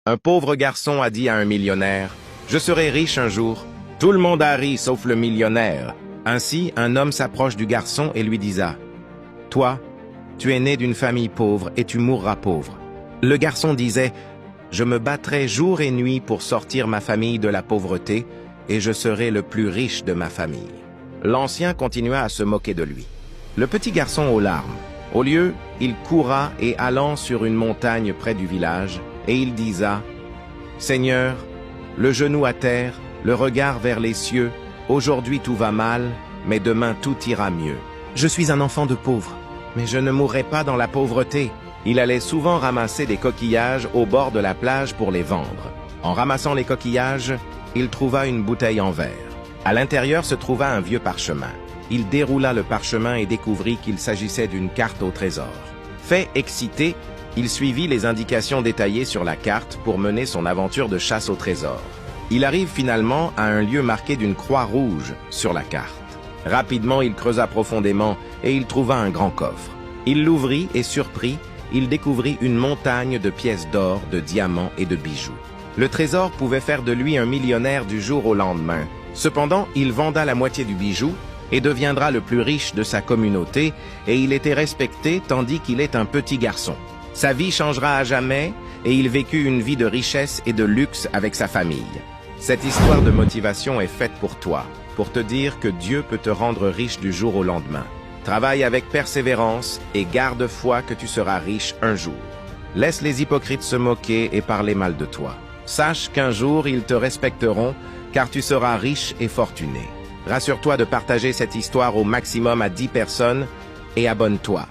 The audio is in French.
Un pauvre garçon a dit à un millionnaire, « Je serai riche un jour. » Tout le monde a ri, sauf le millionnaire. Ainsi, un homme s'approche du garçon et lui disa, « Toi, tu es né d'une famille pauvre et tu mourras pauvre. » Le garçon disait, « Je me battrai jour et nuit pour sortir ma famille de la pauvreté et je serai le plus riche de ma famille. » L'ancien continua à se moquer de lui. Le petit garçon aux larmes. Au lieu, il courra et allant sur une montagne près du village, et il disa, « Seigneur, le genou à terre, le regard vers les cieux, aujourd'hui tout va mal, mais demain tout ira mieux. Je suis un enfant de pauvre, mais je ne mourrai pas dans la pauvreté. » Il allait souvent ramasser des coquillages au bord de la plage pour les vendre. En ramassant les coquillages, il trouva une bouteille en verre. À l'intérieur se trouva un vieux parchemin. Il déroula le parchemin et découvrit qu'il s'agissait d'une carte au trésor. Fait excité, il suivit les indications détaillées sur la carte pour mener son aventure de chasse au trésor. Il arrive finalement à un lieu marqué d'une croix rouge sur la carte. Rapidement, il creusa profondément et il trouva un grand coffre. Il l'ouvrit et surpris, il découvrit une montagne de pièces d'or, de diamants et de bijoux. Le trésor pouvait faire de lui un millionnaire du jour au lendemain. Cependant, il venda la moitié du bijou et deviendra le plus riche de sa communauté, et il était respecté tandis qu'il est un petit garçon. Sa vie changera à jamais, et il vécut une vie de richesse et de luxe avec sa famille. Cette histoire de motivation est faite pour toi, pour te dire que Dieu peut te rendre riche du jour au lendemain. Travaille avec persévérance et garde foi que tu seras riche un jour. Laisse les hypocrites se moquer et parler mal de toi. Sache qu'un jour ils te respecteront, car tu seras riche et fortuné. Rassure-toi de partager cette histoire au maximum à 10 personnes et abonne-toi.